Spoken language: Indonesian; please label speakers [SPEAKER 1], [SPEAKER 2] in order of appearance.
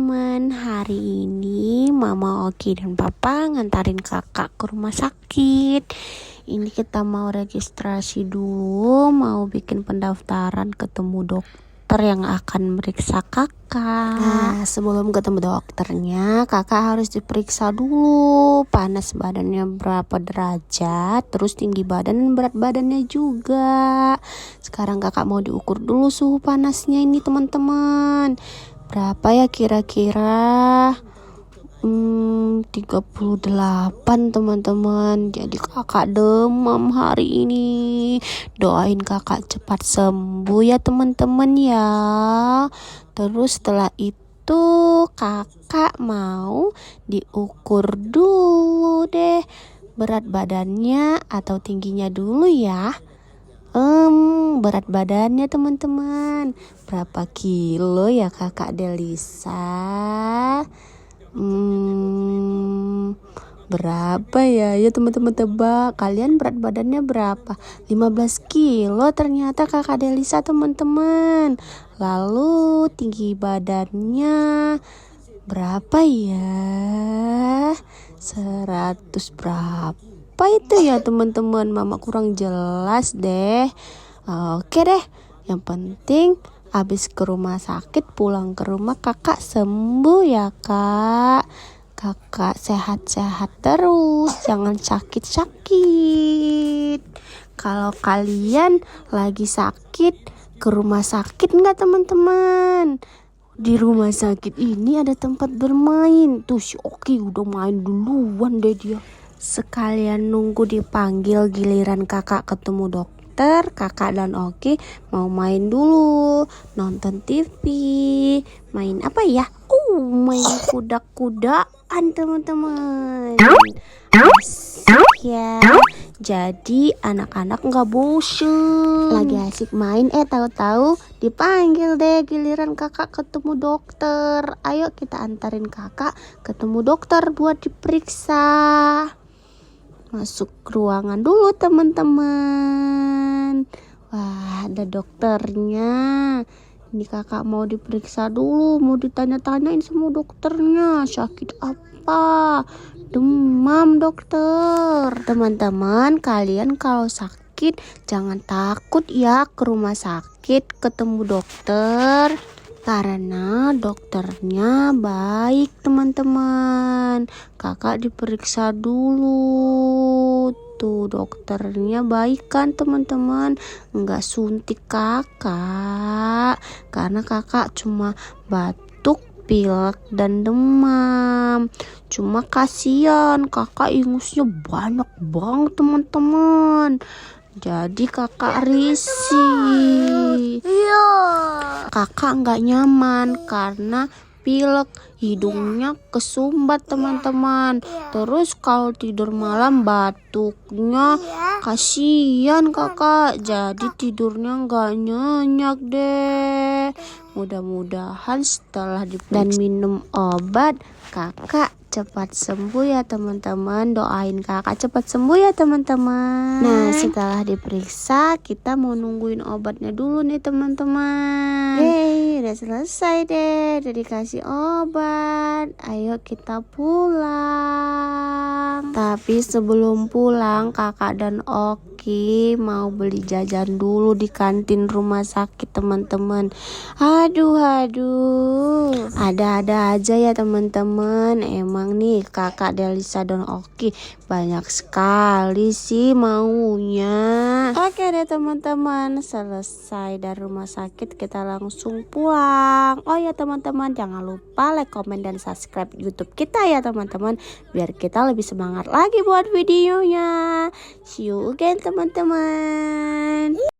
[SPEAKER 1] teman-teman, hari ini Mama Oki dan Papa ngantarin kakak ke rumah sakit. Ini kita mau registrasi dulu, mau bikin pendaftaran ketemu dokter yang akan meriksa kakak. Nah, sebelum ketemu dokternya, kakak harus diperiksa dulu panas badannya berapa derajat, terus tinggi badan dan berat badannya juga. Sekarang kakak mau diukur dulu suhu panasnya ini teman-teman. Berapa ya kira-kira? 38 teman-teman. Jadi kakak demam hari ini. Doain kakak cepat sembuh ya teman-teman ya. Terus setelah itu kakak mau diukur dulu deh berat badannya atau tingginya dulu ya. Berat badannya teman-teman berapa kilo ya kakak Delisa? Berapa ya teman-teman, tebak kalian berat badannya berapa? 15 kilo ternyata kakak Delisa teman-teman. Lalu tinggi badannya berapa ya? 100 berapa itu ya teman-teman? Mama kurang jelas deh. Oke deh, yang penting habis ke rumah sakit, pulang ke rumah kakak sembuh ya kak. Kakak sehat-sehat terus, jangan sakit-sakit. Kalau kalian lagi sakit, ke rumah sakit nggak teman-teman? Di rumah sakit ini ada tempat bermain. Tuh si Oki udah main duluan deh dia. Sekalian nunggu dipanggil giliran kakak ketemu dokter, kakak dan Oki mau main dulu, nonton TV. Main apa ya? Main kuda-kudaan teman-teman. Asik ya. Jadi anak-anak nggak bosen. Lagi asik main, tahu-tahu dipanggil deh giliran kakak ketemu dokter. Ayo kita antarin kakak ketemu dokter buat diperiksa. Masuk ruangan dulu teman-teman. Wah, ada dokternya. Ini kakak mau diperiksa dulu, mau ditanya-tanyain sama dokternya. Sakit apa? Demam dokter. Teman-teman, kalian kalau sakit jangan takut ya ke rumah sakit ketemu dokter. Karena dokternya baik teman-teman. Kakak diperiksa dulu. Tuh dokternya baik kan teman-teman. Enggak suntik kakak. Karena kakak cuma batuk, pilek dan demam. Cuma kasihan kakak ingusnya banyak banget teman-teman. Jadi kakak risih. Kakak nggak nyaman karena pilek, hidungnya kesumbat teman-teman. Terus kalau tidur malam batuknya, kasihan kakak. Jadi tidurnya nggak nyenyak deh. Mudah-mudahan setelah dan minum obat kakak cepat sembuh ya teman-teman. Doain kakak cepat sembuh ya teman-teman. Nah, setelah diperiksa kita mau nungguin obatnya dulu nih teman-teman. Udah selesai deh, udah dikasih obat. Ayo kita pulang. Tapi sebelum pulang kakak dan Oki mau beli jajan dulu di kantin rumah sakit teman-teman. Aduh, ada-ada aja ya teman-teman. Emang nih kakak Delisa dan Oki banyak sekali sih maunya. Oke deh teman-teman, selesai dari rumah sakit kita langsung pulang. Oh ya teman-teman, jangan lupa like, komen, dan subscribe YouTube kita ya teman-teman, biar kita lebih semangat lagi buat videonya. See you again teman-teman.